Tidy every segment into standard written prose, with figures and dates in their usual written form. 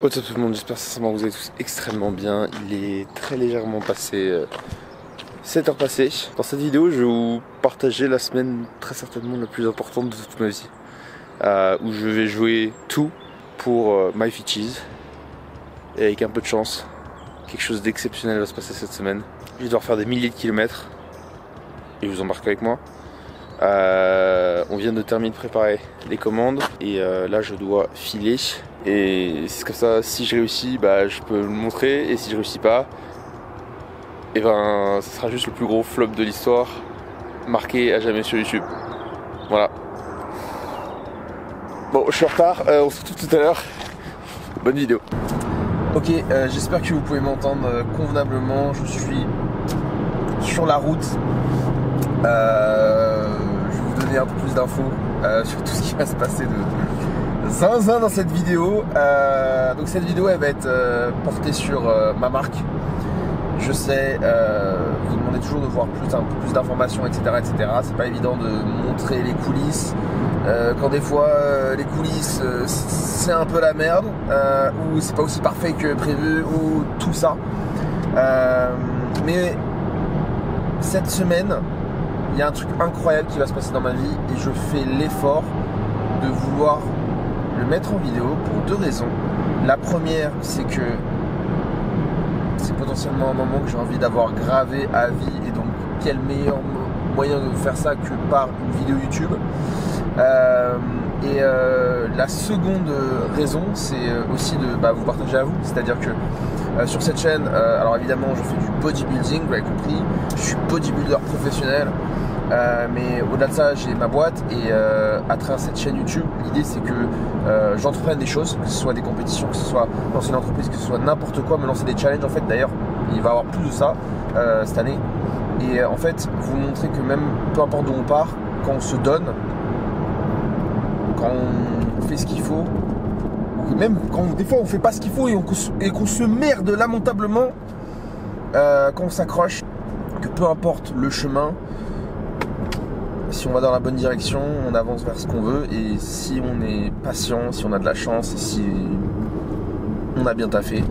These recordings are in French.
What's up tout le monde, j'espère sincèrement que vous allez tous extrêmement bien. Il est très légèrement passé 7 heures passées. Dans cette vidéo, je vais vous partager la semaine très certainement la plus importante de toute ma vie, où je vais jouer tout pour My Fitchies. Et avec un peu de chance, quelque chose d'exceptionnel va se passer cette semaine. Je vais devoir faire des milliers de kilomètres et je vous embarque avec moi. On vient de terminer de préparer les commandes et là je dois filer. Et c'est comme ça, si je réussis, bah, je peux le montrer, et si je réussis pas, et ben ce sera juste le plus gros flop de l'histoire, marqué à jamais sur YouTube. Voilà. Bon, je suis en retard, on se retrouve tout à l'heure. Bonne vidéo. Ok, j'espère que vous pouvez m'entendre convenablement. Je suis sur la route. Je vais vous donner un peu plus d'infos sur tout ce qui va se passer de zinzin dans cette vidéo. Donc cette vidéo elle va être portée sur ma marque. Je sais, vous demandez toujours de voir un peu plus d'informations, etc., etc. C'est pas évident de montrer les coulisses quand des fois les coulisses c'est un peu la merde, ou c'est pas aussi parfait que prévu, ou tout ça. Mais cette semaine, il y a un truc incroyable qui va se passer dans ma vie et je fais l'effort de vouloir le mettre en vidéo pour deux raisons. La première, c'est que c'est potentiellement un moment que j'ai envie d'avoir gravé à vie, et donc quel meilleur moyen de faire ça que par une vidéo YouTube. La seconde raison, c'est aussi de vous partager à vous, c'est-à-dire que sur cette chaîne, alors évidemment je fais du bodybuilding, vous l'avez compris, je suis bodybuilder professionnel. Mais au-delà de ça, j'ai ma boîte, et à travers cette chaîne YouTube, l'idée c'est que j'entreprenne des choses, que ce soit des compétitions, que ce soit lancer une entreprise, que ce soit n'importe quoi, me lancer des challenges. En fait, d'ailleurs, il va y avoir plus de ça cette année. Et en fait, vous montrer que même peu importe d'où on part, quand on se donne, quand on fait ce qu'il faut, ou même quand des fois on fait pas ce qu'il faut et qu'on se merde lamentablement, quand on s'accroche, que peu importe le chemin, si on va dans la bonne direction, on avance vers ce qu'on veut, et si on est patient, si on a de la chance, et si on a bien taffé,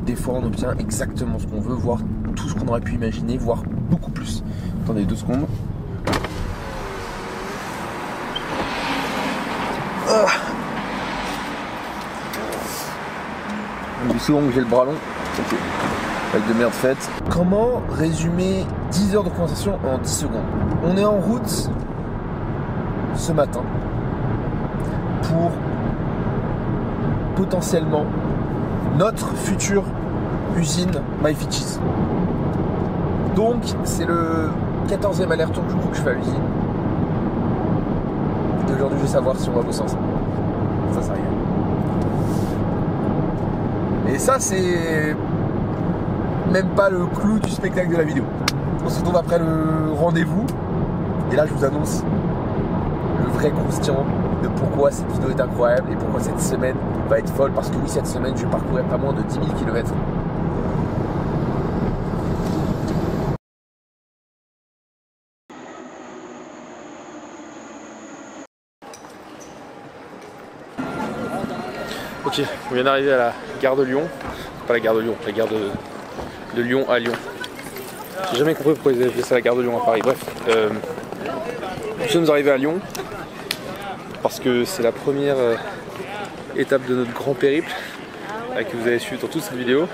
des fois on obtient exactement ce qu'on veut, voire tout ce qu'on aurait pu imaginer, voire beaucoup plus. Attendez 2 secondes. On dit souvent que j'ai le bras long. Okay. Avec de merde faite. Comment résumer 10 heures de conversation en 10 secondes? On est en route ce matin pour potentiellement notre future usine My Fitchies. Donc c'est le 14e aller-retour du coup que je fais à l'usine. Et aujourd'hui je vais savoir si on va bosser ensemble. Ça arrive. Et ça c'est même pas le clou du spectacle de la vidéo. On se retrouve après le rendez-vous, et là je vous annonce le vrai croustillant de pourquoi cette vidéo est incroyable et pourquoi cette semaine va être folle. Parce que oui, cette semaine je vais parcourir pas moins de 10 000 km. Ok, on vient d'arriver à la gare de Lyon. Pas la gare de Lyon, la gare de Lyon à Lyon. J'ai jamais compris pourquoi ils avaient fait ça, la gare de Lyon à Paris. Bref, nous sommes arrivés à Lyon parce que c'est la première étape de notre grand périple que vous avez suivi dans toute cette vidéo.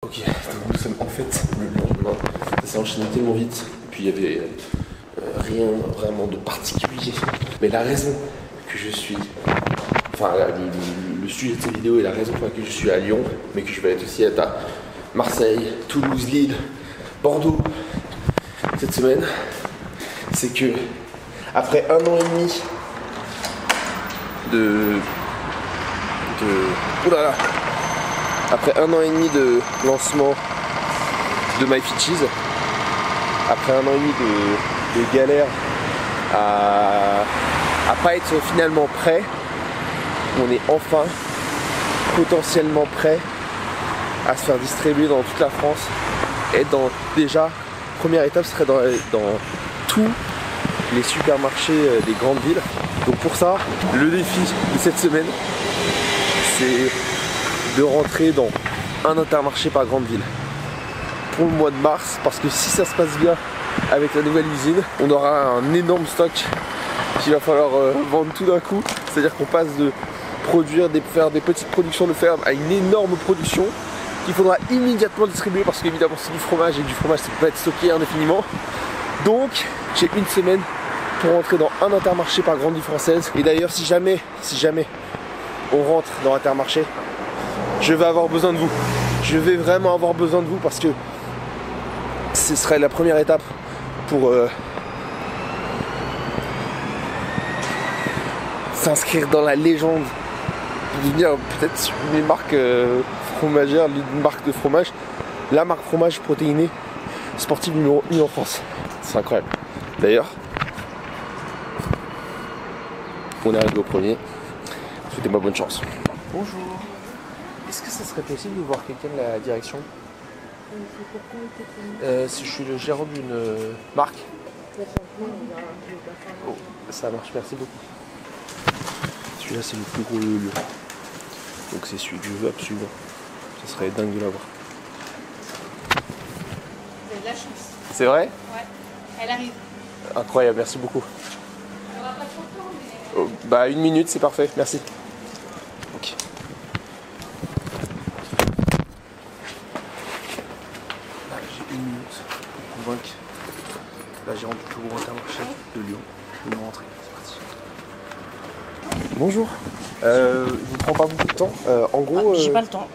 Ok, donc nous sommes en fait le lendemain. Ça s'est enchaîné tellement vite, et puis il y avait rien vraiment de particulier. Mais la raison que je suis, enfin le sujet de cette vidéo et la raison pour laquelle je suis à Lyon, mais que je vais être aussi à Marseille, Toulouse, Lille, Bordeaux cette semaine, c'est que après 1 an et demi après 1 an et demi de lancement de My Fitchies, après 1 an et demi de galère à pas être finalement prêt, on est enfin potentiellement prêt à se faire distribuer dans toute la France. Et déjà, première étape serait dans tous les supermarchés des grandes villes. Donc pour ça, le défi de cette semaine, c'est de rentrer dans un Intermarché par grande ville pour le mois de mars, parce que si ça se passe bien avec la nouvelle usine, on aura un énorme stock qu'il va falloir vendre tout d'un coup. C'est-à-dire qu'on passe de faire des petites productions de ferme à une énorme production qu'il faudra immédiatement distribuer, parce qu'évidemment c'est du fromage et du fromage ça peut pas être stocké indéfiniment. Donc j'ai une semaine pour rentrer dans un Intermarché par grande ville française. Et d'ailleurs si jamais on rentre dans Intermarché, je vais avoir besoin de vous. Je vais vraiment avoir besoin de vous, parce que ce serait la première étape pour s'inscrire dans la légende, devenir peut-être une marque fromagère, une marque de fromage, la marque fromage protéiné sportive numéro 1 en France. C'est incroyable. D'ailleurs, on est arrivé au premier. Souhaitez-moi bonne chance. Bonjour. Est-ce que ça serait possible de voir quelqu'un de la direction? Si je suis le gérant d'une marque. Oh, ça marche, merci beaucoup. Celui-là c'est le plus gros de Lyon. Donc c'est celui que je veux absolument. Ça serait dingue de l'avoir. Vous avez de la chance. C'est vrai? Ouais, elle arrive. Incroyable, merci beaucoup. On va pas trop de temps, mais... Oh, bah 1 minute c'est parfait, merci. Okay. Là, j'ai 1 minute pour convaincre la gérante du plus gros Intermarché de Lyon de nous rentrer. C'est parti. Bonjour. Je vous prends pas beaucoup de temps. En gros, j'ai pas le temps.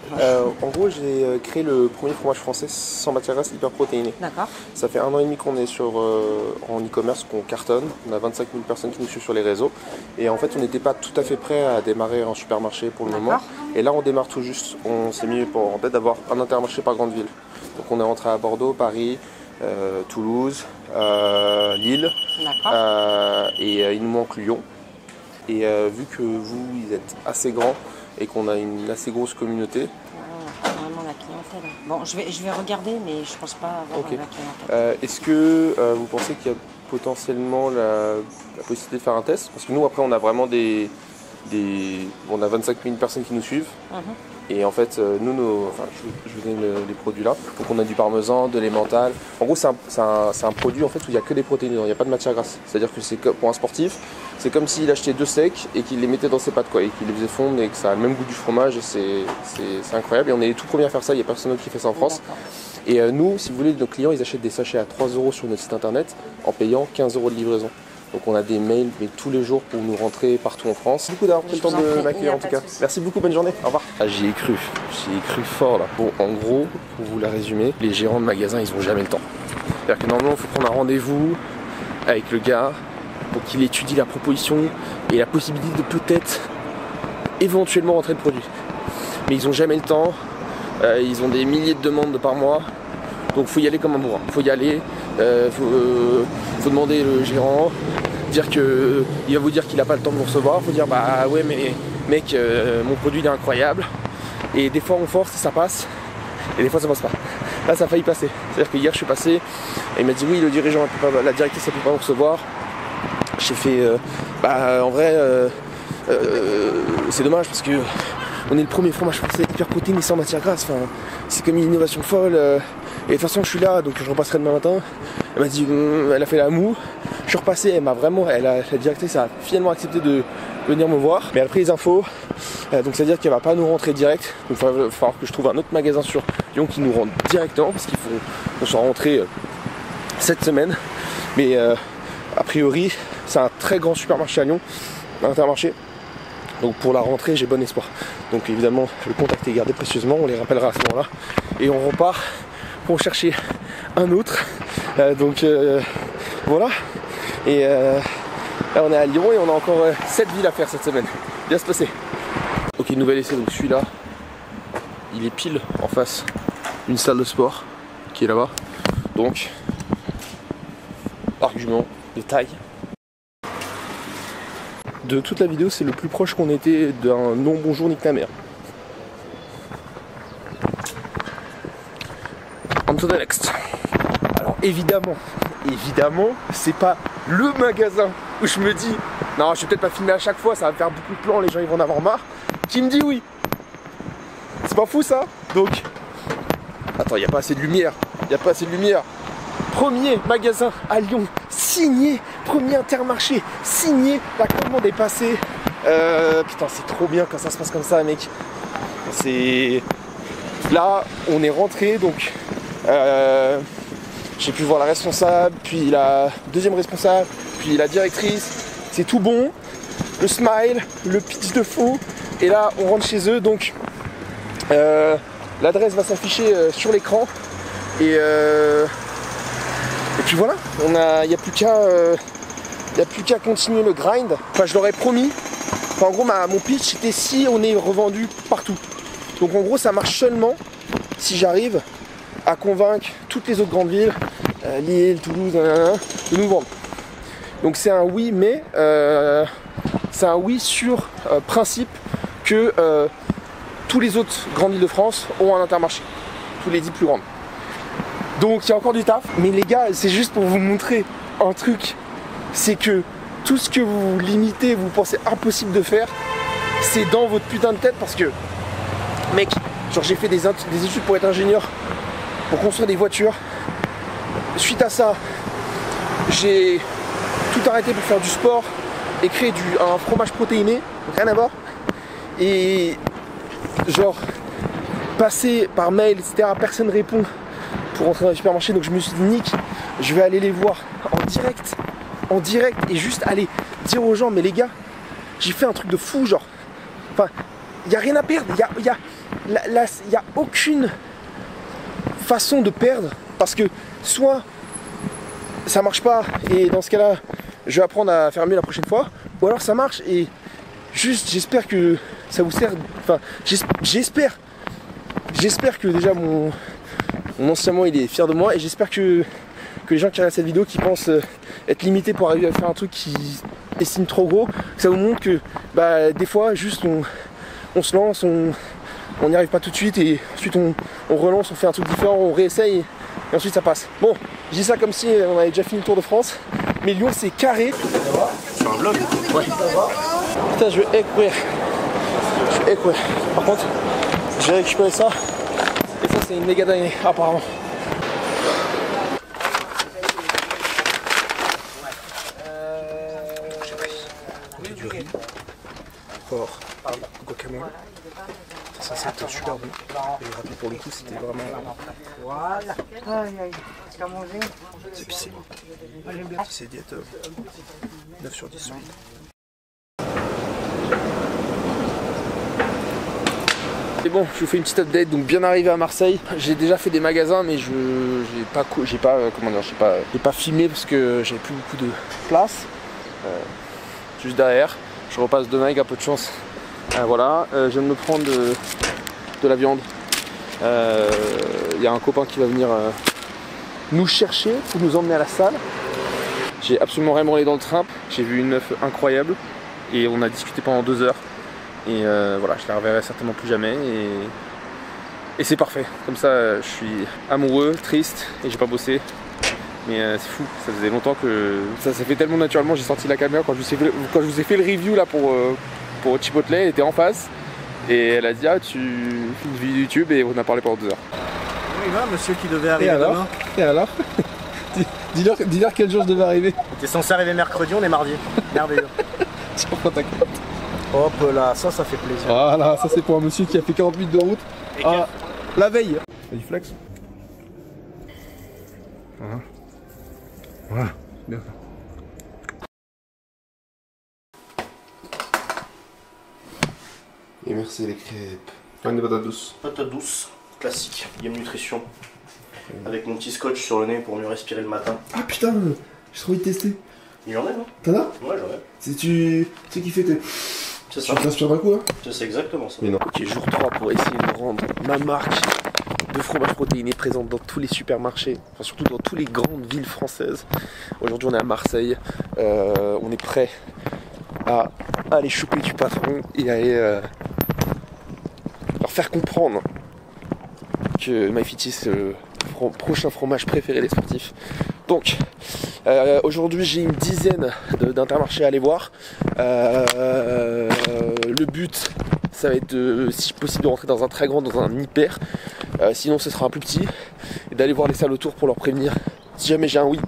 En gros, j'ai créé le premier fromage français sans matière grasse hyper protéiné. D'accord. Ça fait 1 an et demi qu'on est en e-commerce, qu'on cartonne. On a 25 000 personnes qui nous suivent sur les réseaux. Et en fait, on n'était pas tout à fait prêt à démarrer en supermarché pour le moment. Et là, on démarre tout juste. On s'est mis en tête d'avoir un Intermarché par grande ville. Donc, on est rentré à Bordeaux, Paris, Toulouse, Lille. Et il nous manque Lyon. Et vu que vous êtes assez grand et qu'on a une assez grosse communauté. Vraiment la clientèle. Bon, je vais regarder, mais je pense pas avoir la clientèle. Est-ce que vous pensez qu'il y a potentiellement la possibilité de faire un test? Parce que nous, après, on a vraiment on a 25 000 personnes qui nous suivent. Et en fait, je vous donne les produits là. Donc on a du parmesan, de l'emmental. En gros, c'est un produit en fait où il n'y a que des protéines dedans, il n'y a pas de matière grasse. C'est-à-dire que c'est pour un sportif, c'est comme s'il achetait 2 steaks et qu'il les mettait dans ses pâtes, quoi, et qu'il les faisait fondre et que ça a le même goût du fromage. Et c'est incroyable. Et on est les tout premiers à faire ça, il n'y a personne d'autre qui fait ça en France. Et nous, si vous voulez, nos clients, ils achètent des sachets à 3 € sur notre site internet en payant 15 € de livraison. Donc on a des mails mais tous les jours pour nous rentrer partout en France. Beaucoup d'avoir pris le temps de m'accueillir en tout cas. Merci beaucoup, bonne journée, au revoir. Ah, j'y ai cru fort là. Bon, en gros, pour vous la résumer, les gérants de magasins ils ont jamais le temps. C'est-à-dire que normalement il faut prendre un rendez-vous avec le gars pour qu'il étudie la proposition et la possibilité de peut-être éventuellement rentrer le produit. Mais ils ont jamais le temps, ils ont des milliers de demandes par mois. Donc faut y aller comme un bourrin, faut y aller, faut demander le gérant, il va vous dire qu'il n'a pas le temps de vous recevoir, faut dire bah ouais mais mec mon produit il est incroyable. Et des fois on force et ça passe, et des fois ça passe pas. Là ça a failli passer, c'est-à-dire que hier je suis passé et il m'a dit oui le dirigeant, la directrice elle peut pas vous recevoir. J'ai fait en vrai c'est dommage parce que on est le premier fromage français hyper protéiné sans matière grasse, enfin, c'est comme une innovation folle. Et de toute façon je suis là, donc je repasserai demain matin. Elle m'a dit, elle a fait la moue. Je suis repassé, la directrice a finalement accepté de venir me voir. Mais elle a pris les infos, donc ça veut dire qu'elle va pas nous rentrer direct. Donc il va falloir que je trouve un autre magasin sur Lyon qui nous rentre directement, parce qu'il faut qu'on soit rentré cette semaine. Mais a priori, c'est un très grand supermarché à Lyon, un Intermarché. Donc pour la rentrée, j'ai bon espoir. Donc évidemment, le contact est gardé précieusement, on les rappellera à ce moment-là. Et on repart pour chercher un autre. Voilà. Et là on est à Lyon et on a encore 7 villes à faire cette semaine. Bien se passer. Ok, nouvel essai, donc celui-là, il est pile en face d'une salle de sport qui est là-bas. Donc, argument de taille. De toute la vidéo, c'est le plus proche qu'on était d'un non bonjour nique ta mère. to the next. Alors évidemment, c'est pas le magasin où je me dis non, je vais peut-être pas filmer à chaque fois, ça va faire beaucoup de plans, les gens ils vont en avoir marre, qui me dit oui. C'est pas fou ça? Donc, attends, il n'y a pas assez de lumière, Premier magasin à Lyon, signé, premier Intermarché, signé, la commande est passée. Putain, c'est trop bien quand ça se passe comme ça, mec. C'est... Là, on est rentré, donc j'ai pu voir la responsable, puis la deuxième responsable, puis la directrice. C'est tout bon, le smile, le pitch de fou. Et là, on rentre chez eux, donc l'adresse va s'afficher sur l'écran. Et puis voilà, il n'y a plus qu'à continuer le grind. Enfin, je leur ai promis. Enfin, en gros, mon pitch c'était si on est revendu partout. Donc en gros, ça marche seulement si j'arrive à convaincre toutes les autres grandes villes, Lille, Toulouse, de nous vendre. Donc c'est un oui, mais c'est un oui sur principe que tous les autres grandes villes de France ont un Intermarché. Tous les 10 plus grandes. Donc il y a encore du taf. Mais les gars, c'est juste pour vous montrer un truc. C'est que tout ce que vous limitez, vous pensez impossible de faire, c'est dans votre putain de tête parce que, mec, genre j'ai fait des études pour être ingénieur, pour construire des voitures. Suite à ça, j'ai tout arrêté pour faire du sport et créer un fromage protéiné, donc rien à voir. Et genre, passer par mail, etc., personne répond pour rentrer dans le supermarché, donc je me suis dit, Nick, je vais aller les voir en direct et juste aller dire aux gens, mais les gars, j'ai fait un truc de fou, genre, enfin, il n'y a rien à perdre, il y a aucune façon de perdre, parce que soit ça marche pas et dans ce cas là je vais apprendre à faire mieux la prochaine fois, ou alors ça marche et juste j'espère que ça vous sert, enfin j'espère que déjà mon ancien moi il est fier de moi et j'espère que les gens qui regardent cette vidéo qui pensent être limités pour arriver à faire un truc qui estime trop gros, que ça vous montre que bah, des fois juste on se lance, on n'y arrive pas tout de suite et ensuite on relance, on fait un truc différent, on réessaye et ensuite ça passe. Bon, je dis ça comme si on avait déjà fait le tour de France, mais Lyon c'est carré. Sur un vlog? Ouais. Putain, je vais écouer. Par contre, j'ai récupéré ça et ça c'est une méga dinguerie apparemment. J'ai du riz, porc, guacamole. Ça c'est super bon. Et rapide pour le coup, c'était vraiment. Voilà. Tu as mangé? C'est épicé. C'est diète 9 sur 10 solide. C'est bon, je vous fais une petite update. Donc bien arrivé à Marseille. J'ai déjà fait des magasins, mais j'ai pas filmé parce que j'avais plus beaucoup de place. Juste derrière. Je repasse demain avec un peu de chance. Voilà, je viens de me prendre de la viande. Il y a un copain qui va venir nous chercher pour nous emmener à la salle. J'ai absolument rien branlé dans le train. J'ai vu une meuf incroyable et on a discuté pendant 2 heures. Et voilà, je la reverrai certainement plus jamais. Et c'est parfait. Comme ça, je suis amoureux, triste et j'ai pas bossé. Mais c'est fou, ça faisait longtemps que ça s'est fait tellement naturellement. J'ai sorti la caméra quand je vous ai fait le review là pour Chipotle, elle était en face et elle a dit ah tu fais une vidéo YouTube et on a parlé pendant 2 heures. Oui là, monsieur qui devait arriver demain. Et alors dis-leur quel jour je devais arriver. T'es censé arriver mercredi, on est mardi. Merveilleux. Tu reprends ta carte. Hop là, ça fait plaisir. Voilà, ça c'est pour un monsieur qui a fait 40 minutes de route la veille. Du flex. Voilà, bien ça. Et merci les crêpes. Une patate douce. Patate douce, classique, Game Nutrition. Avec mon petit scotch sur le nez pour mieux respirer le matin. Ah putain, j'ai trop envie de tester. Il y en a, non? T'en as? Ouais, j'en ai. C'est qui fait tes... C'est ça. Tu t'inspires d'un coup hein? C'est exactement ça. Mais non. Ok, jour 3 pour essayer de rendre ma marque de fromage protéiné présente dans tous les supermarchés, enfin surtout dans toutes les grandes villes françaises. Aujourd'hui on est à Marseille, on est prêt à aller choper du patron et aller leur faire comprendre donc MyFitty, le prochain fromage préféré des sportifs. Donc aujourd'hui j'ai une dizaine d'Intermarché à aller voir. Le but ça va être si possible de rentrer dans un très grand, dans un hyper, sinon ce sera un plus petit, et d'aller voir les salles autour pour leur prévenir si jamais j'ai un oui,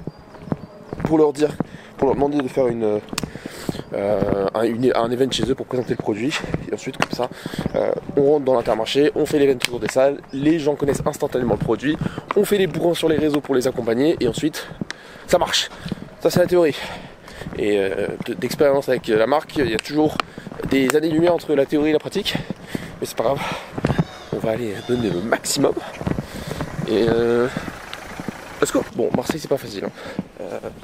pour leur dire, pour leur demander de faire un event chez eux pour présenter le produit. Et ensuite comme ça on rentre dans l'Intermarché, on fait l'event autour des salles, les gens connaissent instantanément le produit, on fait les bourrins sur les réseaux pour les accompagner et ensuite ça marche. Ça c'est la théorie. Et d'expérience avec la marque, il y a toujours des années-lumière entre la théorie et la pratique, mais c'est pas grave, on va aller donner le maximum. Et let's go. Bon, Marseille c'est pas facile, hein.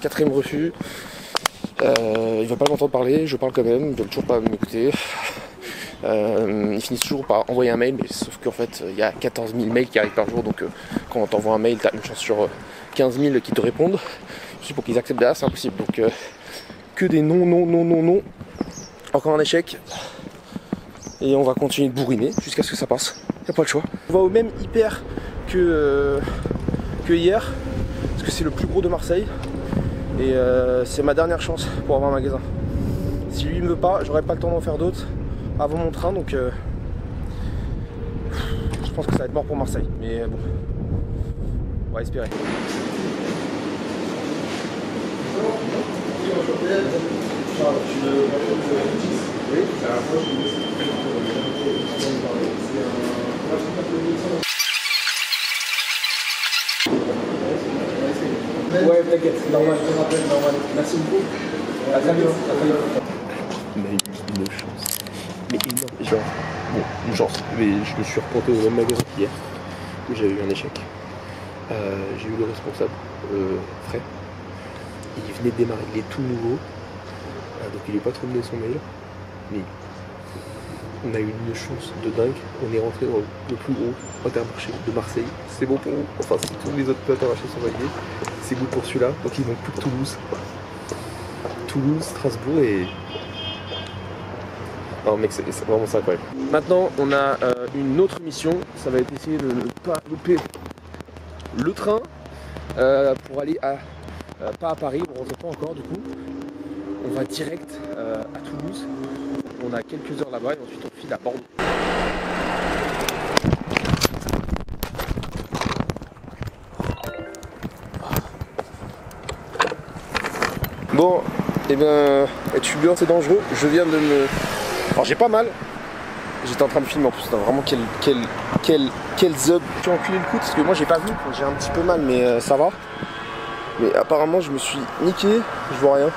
4ème refus. Il va pas m'entendre parler, je parle quand même, il veut toujours pas m'écouter. Ils finissent toujours par envoyer un mail, mais sauf qu'en fait il y a 14 000 mails qui arrivent par jour, donc quand on t'envoie un mail, t'as une chance sur 15 000 qui te répondent. Juste pour qu'ils acceptent derrière, c'est impossible. Donc que des non, non, non, non, non. Encore un échec. Et on va continuer de bourriner jusqu'à ce que ça passe. Y a pas le choix. On va au même hyper que hier, parce que c'est le plus gros de Marseille. Et c'est ma dernière chance pour avoir un magasin. Si lui me veut pas, j'aurai pas le temps d'en faire d'autres avant mon train, donc je pense que ça va être mort pour Marseille. Mais bon, on va espérer. Ouais, t'inquiète, normal, je te rappelle, normal. Merci beaucoup. À très bientôt. On a eu une chance, mais énorme, genre, bon, une chance, mais je me suis reporté au même magasin qu'hier, où j'avais eu un échec. J'ai eu le responsable, Fred, il venait de démarrer, il est tout nouveau, donc il n'est pas trop mené son mail, mais on a eu une chance de dingue, on est rentré dans le plus gros Intermarché de Marseille, c'est bon pour nous, enfin si tous les autres Intermarchés sont validés, c'est good pour celui-là, donc ils vont plus que Toulouse, Strasbourg et... Oh mec, c'est vraiment ça incroyable. Maintenant on a une autre mission, ça va être essayer de ne pas louper le train pour aller pas à Paris, on ne rentre pas encore du coup, on va direct à Toulouse, on a quelques heures là-bas et ensuite on file à Bordeaux. Bon, et bien, être fulgurant c'est dangereux, je viens de me... Alors j'ai pas mal, j'étais en train de filmer en plus, vraiment quel zub. J'ai enculé le coude parce que moi j'ai pas vu, j'ai un petit peu mal mais ça va. Mais apparemment je me suis niqué, je vois rien.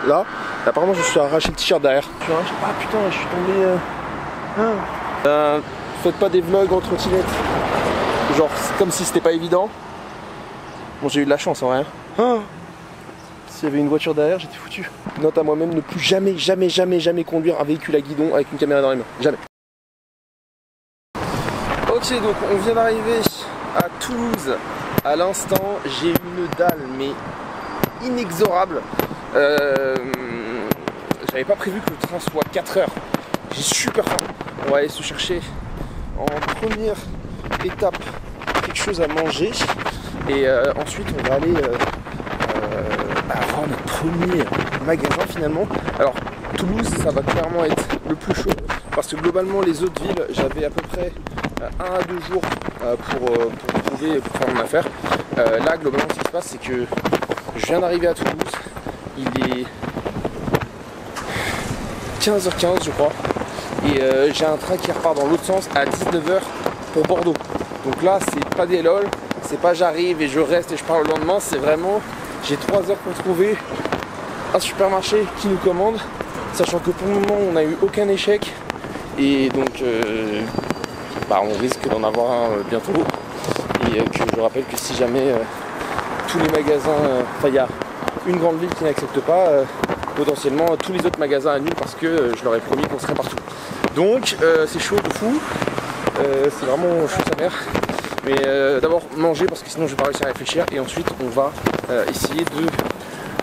Là, apparemment je me suis arraché le t-shirt derrière. Ah putain, je suis tombé... Faites pas des vlogs en trottinette. Genre comme si c'était pas évident. Bon j'ai eu de la chance en vrai. S'il y avait une voiture derrière, j'étais foutu. Note à moi-même, ne plus jamais conduire un véhicule à guidon avec une caméra dans les mains. Jamais. Ok, donc on vient d'arriver à Toulouse. À l'instant, j'ai une dalle, mais inexorable. J'avais pas prévu que le train soit 4 heures. J'ai super faim. On va aller se chercher en première étape quelque chose à manger. Et ensuite, on va aller... avoir notre premier magasin finalement. Alors Toulouse ça va clairement être le plus chaud parce que globalement les autres villes j'avais à peu près 1 à 2 jours pour trouver, pour faire mon affaire. Là globalement ce qui se passe c'est que je viens d'arriver à Toulouse, il est 15h15 je crois et j'ai un train qui repart dans l'autre sens à 19h pour Bordeaux. Donc là c'est pas des lol, c'est pas j'arrive et je reste et je pars le lendemain, c'est vraiment j'ai 3 heures pour trouver un supermarché qui nous commande, sachant que pour le moment on n'a eu aucun échec et donc on risque d'en avoir un bientôt et que je rappelle que si jamais tous les magasins, il y a une grande ville qui n'accepte pas, potentiellement tous les autres magasins annulent parce que je leur ai promis qu'on serait partout. Donc c'est chaud de fou, c'est vraiment chaud sa mère. Mais d'abord manger parce que sinon je vais pas réussir à réfléchir et ensuite on va essayer de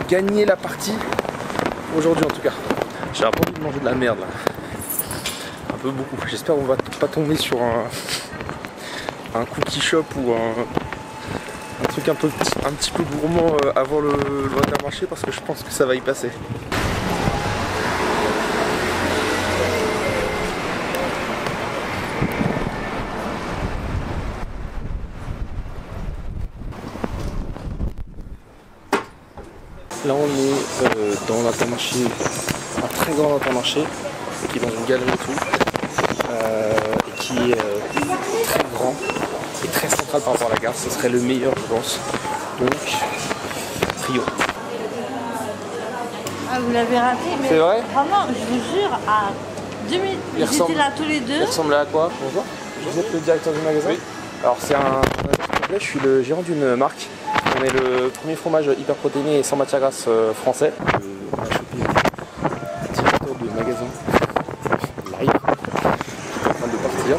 gagner la partie aujourd'hui en tout cas. J'ai un peu envie de manger de la merde là. Un peu beaucoup. J'espère qu'on va pas tomber sur un cookie shop ou un truc un petit peu gourmand avant le Intermarché parce que je pense que ça va y passer. Là on est dans l'Intermarché, un très grand Intermarché qui est dans une galerie et tout, et qui est très grand et très central par rapport à la gare. Ce serait le meilleur je pense. Donc Rio. Ah vous l'avez raté mais c'est vrai? Vraiment je vous jure à 2 minutes, ils étaient là tous les deux. Il ressemble à quoi? Bonjour. Vous êtes le directeur du magasin? Oui. Alors c'est un complet, je suis le gérant d'une marque. On est le premier fromage hyper protéiné et sans matière grasse français. On a chopé le directeur de magasin live qui est en train de partir.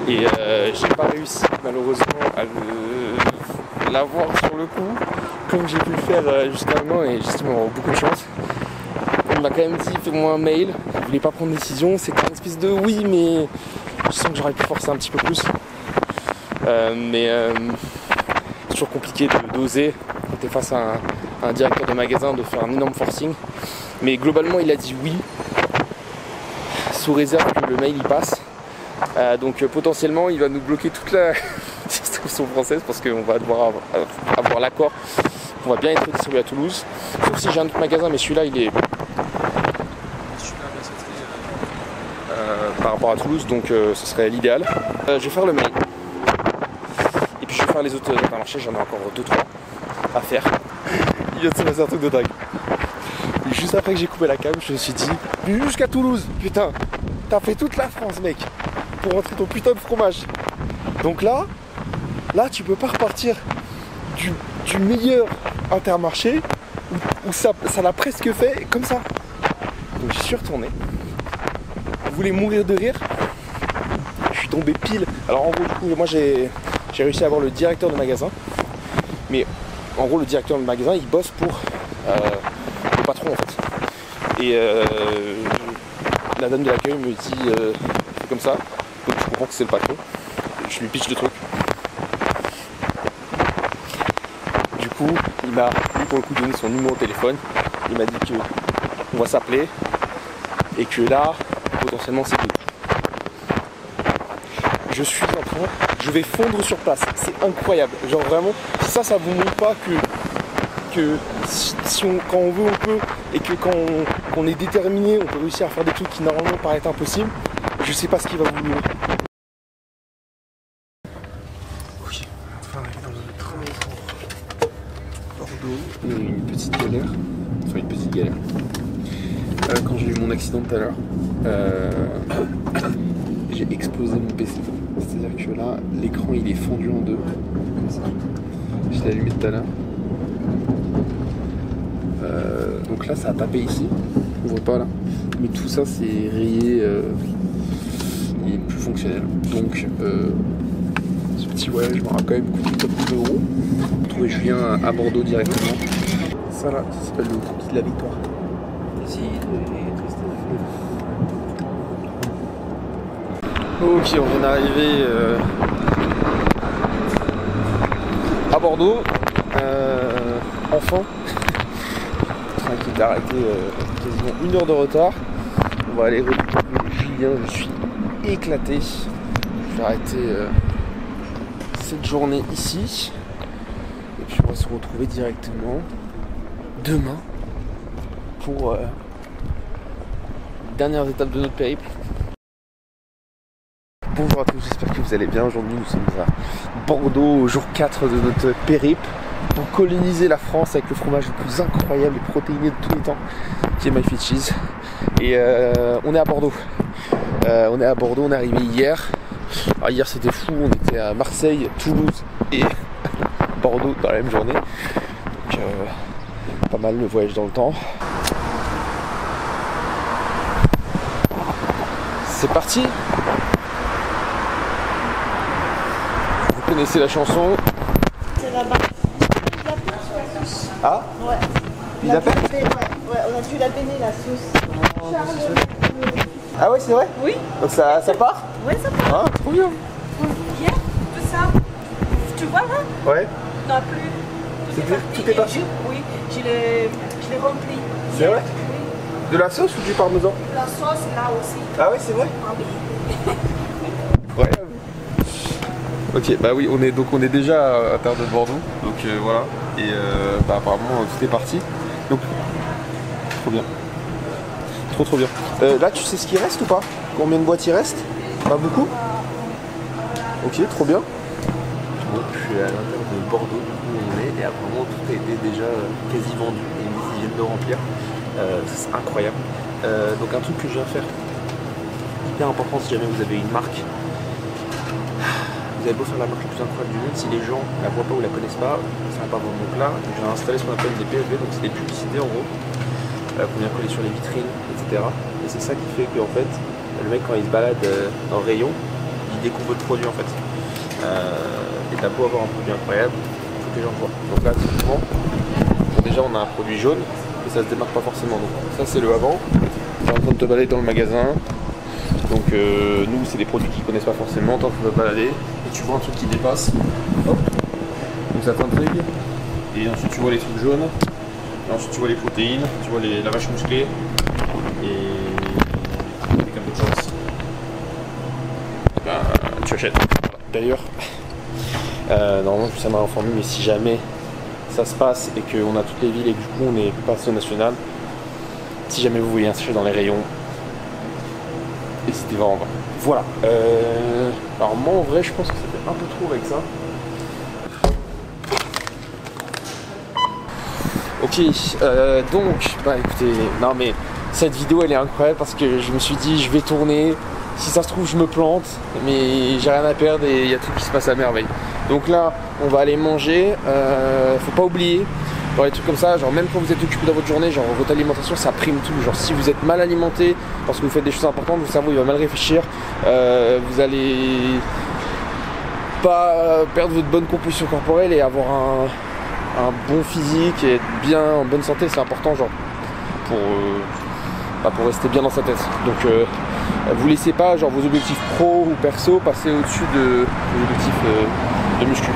Et j'ai pas réussi malheureusement à l'avoir sur le coup comme j'ai pu le faire jusqu'à maintenant et j'estime avoir beaucoup de chance. On m'a quand même dit fais-moi un mail, je voulais pas prendre de décision, c'était une espèce de oui mais je sens que j'aurais pu forcer un petit peu plus. C'est toujours compliqué d'oser quand tu es face à un directeur de magasin de faire un énorme forcing. Mais globalement il a dit oui, sous réserve que le mail y passe. Donc potentiellement il va nous bloquer toute la distribution française parce qu'on va devoir avoir l'accord. On va bien être distribué à Toulouse. Sauf si j'ai un autre magasin mais celui-là il est super bien centré par rapport à Toulouse donc ce serait l'idéal. Je vais faire le mail. Et puis je vais faire les autres Intermarchés, j'en ai encore 2-3 à faire. Il vient de se passer un truc de dingue. Et juste après que j'ai coupé la cam, je me suis dit jusqu'à Toulouse, putain, t'as fait toute la France mec pour rentrer ton putain de fromage. Donc là tu peux pas repartir du meilleur Intermarché où ça l'a presque fait comme ça. Donc j'y suis retourné. Vous voulez mourir de rire? Je suis tombé pile. Alors en gros du coup moi j'ai réussi à avoir le directeur de magasin. Mais en gros le directeur de magasin il bosse pour le patron en fait. Et la dame de l'accueil me dit c'est comme ça. Donc je comprends que c'est le patron. Je lui pitch le truc. Du coup il m'a lui pour le coup donné son numéro de téléphone. Il m'a dit que on va s'appeler et que là potentiellement c'est good. Je suis en train, je vais fondre sur place, c'est incroyable, genre vraiment, ça vous montre pas que si quand on veut on peut, et que quand on est déterminé, on peut réussir à faire des trucs qui normalement paraissent impossibles. Je sais pas ce qui va vous donner. Oui, enfin arrivé dans le train pour Bordeaux, il y a eu une petite galère, quand j'ai eu mon accident tout à l'heure, j'ai explosé mon PC. C'est-à-dire que là, l'écran il est fendu en deux. Comme ça. Je l'ai allumé tout à l'heure. Donc là, ça a tapé ici. On voit pas là. Mais tout ça, c'est rayé. Il est plus fonctionnel. Donc, ce petit voyage m'aura quand même coûté top 10 €. Trouver Julien à Bordeaux directement. Ça là, ça s'appelle le cookie de la victoire. Ok, on vient d'arriver à Bordeaux, enfin. Le train qui est arrêté quasiment 1 heure de retard. On va aller retrouver Julien, je suis éclaté. Je vais arrêter cette journée ici. Et puis on va se retrouver directement demain pour dernières étapes de notre périple. Bonjour à tous, j'espère que vous allez bien. Aujourd'hui nous sommes à Bordeaux au jour 4 de notre périple pour coloniser la France avec le fromage le plus incroyable et protéiné de tous les temps qui est My Fit Cheese. Et on est à Bordeaux. On est arrivé hier. Alors hier c'était fou, on était à Marseille, Toulouse et Bordeaux dans la même journée. Donc pas mal le voyage dans le temps. C'est parti. Vous connaissez la chanson? C'est là-bas. Ah Ouais. Ils appellent? Ouais, on a dû la baigner la sauce. Ah ouais, c'est vrai? Oui. Donc ça part? Ouais, ça part. Ah, trop bien. vois là? Ouais. Non plus. Tout est parti? Oui, je l'ai rempli. C'est vrai? Oui. De la sauce ou du parmesan? La sauce là aussi. Ah ouais, c'est vrai? Ah oui. Ouais. Ok, bah oui, on est déjà à terre de Bordeaux, donc voilà. Et bah apparemment tout est parti. Donc trop bien. Trop bien. Là, tu sais ce qui reste ou pas? Combien de boîtes il reste? Pas beaucoup? Ok, trop bien. Bon, je suis à l'intérieur de Bordeaux, du coup on est, et apparemment tout a été déjà quasi vendu. Et ils viennent de remplir. C'est incroyable. Donc un truc que je viens faire, hyper important si jamais vous avez une marque. Vous avez beau faire la marque la plus incroyable du monde, si les gens la voient pas ou la connaissent pas, ça va pas vendre. Donc là, j'ai installé ce qu'on appelle des PLV, donc c'est des publicités en gros, qu'on vient coller sur les vitrines, etc. Et c'est ça qui fait que en fait, le mec quand il se balade dans le rayon, il découvre votre produit en fait. Et t'as beau avoir un produit incroyable, il faut que les gens le voient. Donc là, typiquement, déjà on a un produit jaune, et ça se démarque pas forcément. Donc ça c'est le avant. Tu es en train de te balader dans le magasin. Donc nous c'est des produits qu'ils connaissent pas forcément, tant que tu vas balader et tu vois un truc qui dépasse, hop, donc ça t'intrigue, et ensuite tu vois les trucs jaunes, et ensuite tu vois les protéines, tu vois la vache musclée, et comme d'autres choses, ben, tu achètes. D'ailleurs, normalement ça m'a informé, mais si jamais ça se passe et qu'on a toutes les villes et que du coup on est passé au national, si jamais vous voulez inscrire dans les rayons, n'hésitez vraiment pas. Voilà. Alors moi en vrai je pense que c'était un peu trop avec ça. Ok, donc bah écoutez, non mais cette vidéo elle est incroyable parce que je me suis dit je vais tourner, si ça se trouve je me plante, mais j'ai rien à perdre et il y a tout qui se passe à merveille. Donc là on va aller manger, faut pas oublier. Genre les trucs comme ça, genre même quand vous êtes occupé dans votre journée, genre votre alimentation ça prime tout. Genre si vous êtes mal alimenté parce que vous faites des choses importantes, votre cerveau il va mal réfléchir, vous allez pas perdre votre bonne composition corporelle et avoir un bon physique et être bien en bonne santé, c'est important genre pour rester bien dans sa tête. Donc vous laissez pas genre vos objectifs pro ou perso passer au-dessus de vos objectifs de muscu.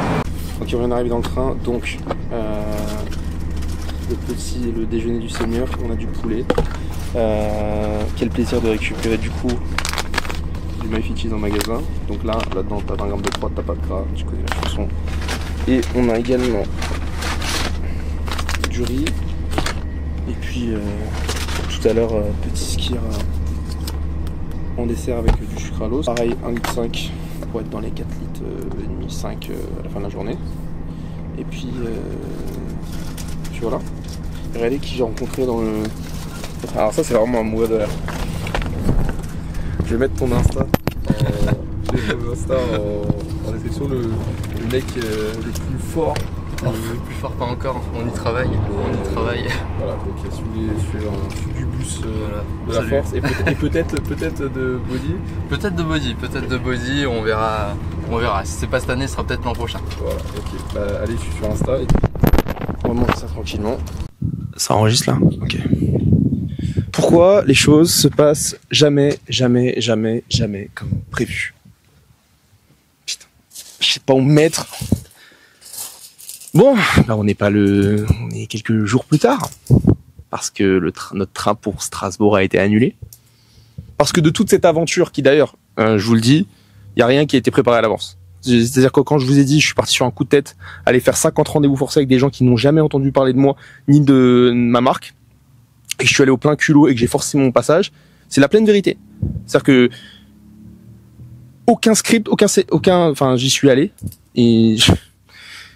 Ok, on vient d'arriver dans le train, donc le déjeuner du Seigneur, on a du poulet. Quel plaisir de récupérer du coup du My Fit Cheese en magasin. Donc là-dedans t'as 20 grammes de prot, t'as pas de gras, tu connais la chanson. Et on a également du riz. Et puis tout à l'heure petit skir en dessert avec du sucre à l'eau. Pareil 1,5 litre pour être dans les 4 litres et demi, 5 à la fin de la journée. Et puis voilà. Regardez qui j'ai rencontré dans le... Alors ça c'est vraiment un mot de l'air. Je vais mettre ton Insta en description, le mec le plus fort. Le plus fort pas encore, on y travaille. Voilà, donc il y a celui du bus de la Salut. force et peut-être de body. Peut-être de body, on verra. Si c'est pas cette année, ce sera peut-être l'an prochain. Voilà, ok. Bah, allez, je suis sur Insta et on va manger ça tranquillement. Ça enregistre là? Ok. Pourquoi les choses se passent jamais comme prévu? Putain, je sais pas où me mettre. Bon, là on est quelques jours plus tard parce que notre train pour Strasbourg a été annulé. Parce que de toute cette aventure qui d'ailleurs, je vous le dis, il y a rien qui a été préparé à l'avance. C'est-à-dire que quand je vous ai dit, je suis parti sur un coup de tête, aller faire 50 rendez-vous forcés avec des gens qui n'ont jamais entendu parler de moi ni de ma marque, et que je suis allé au plein culot et que j'ai forcé mon passage, c'est la pleine vérité. C'est-à-dire que aucun script, enfin j'y suis allé et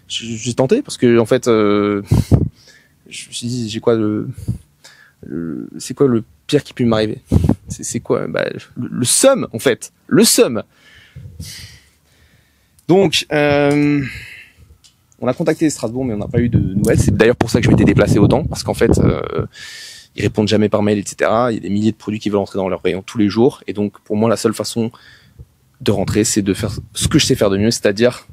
j'ai tenté parce que en fait, je me suis dit, c'est quoi le pire qui peut m'arriver? C'est quoi? Bah, le seum en fait, le seum. Donc, on a contacté Strasbourg, mais on n'a pas eu de nouvelles. C'est d'ailleurs pour ça que je m'étais déplacé autant, parce qu'en fait, ils répondent jamais par mail, etc. Il y a des milliers de produits qui veulent entrer dans leur rayon tous les jours, et donc pour moi, la seule façon de rentrer, c'est de faire ce que je sais faire de mieux, c'est-à-dire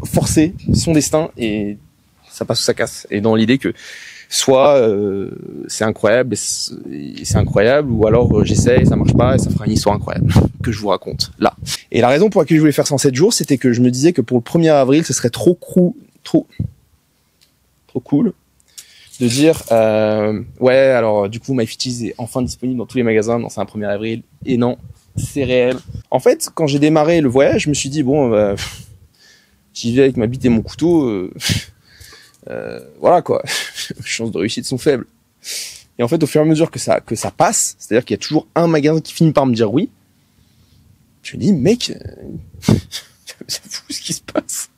forcer son destin, et ça passe ou ça casse. Et dans l'idée que soit c'est incroyable et c'est incroyable, ou alors j'essaie, ça marche pas et ça fera une histoire incroyable que je vous raconte là. Et la raison pour laquelle je voulais faire 107 jours, c'était que je me disais que pour le 1er avril, ce serait trop cool de dire ouais, alors du coup MyFitties est enfin disponible dans tous les magasins, non, c'est un 1er avril, et non, c'est réel. En fait, quand j'ai démarré le voyage, je me suis dit bon, j'y vais avec ma bite et mon couteau, voilà quoi, les chances de réussite sont faibles. Et en fait, au fur et à mesure que ça passe, c'est-à-dire qu'il y a toujours un magasin qui finit par me dire oui, je me dis mec, c'est fou ce qui se passe.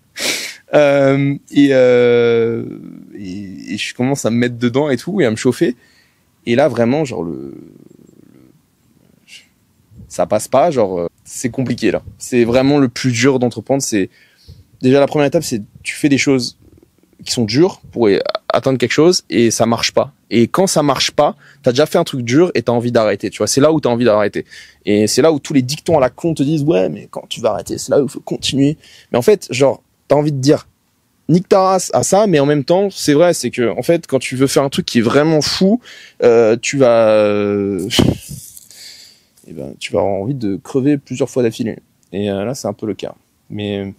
Et je commence à me mettre dedans et tout, et à me chauffer. Et là, vraiment, genre, ça passe pas, genre, c'est compliqué, là. C'est vraiment le plus dur d'entreprendre. C'est, déjà, la première étape, c'est, tu fais des choses qui sont dures pour atteindre quelque chose, et ça marche pas. Et quand ça marche pas, t'as déjà fait un truc dur et t'as envie d'arrêter, tu vois. C'est là où t'as envie d'arrêter. Et c'est là où tous les dictons à la con te disent, ouais, mais quand tu vas arrêter, c'est là où il faut continuer. Mais en fait, genre, t'as envie de dire, nique ta race à ça, mais en même temps, c'est vrai, c'est que, en fait, quand tu veux faire un truc qui est vraiment fou, tu vas avoir envie de crever plusieurs fois d'affilée. Et là, c'est un peu le cas. Mais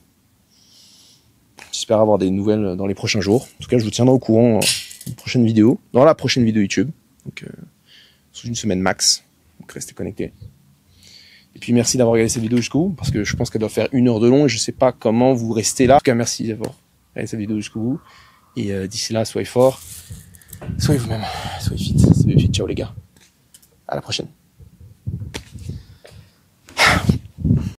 j'espère avoir des nouvelles dans les prochains jours. En tout cas, je vous tiendrai au courant dans la prochaine vidéo YouTube. Donc, sous une semaine max. Donc, restez connectés. Et puis, merci d'avoir regardé cette vidéo jusqu'au bout, parce que je pense qu'elle doit faire 1 heure de long et je sais pas comment vous restez là. En tout cas, merci d'avoir regardé cette vidéo jusqu'au bout. Et d'ici là, soyez forts, soyez vous-même, soyez fit. C'est ciao les gars. À la prochaine.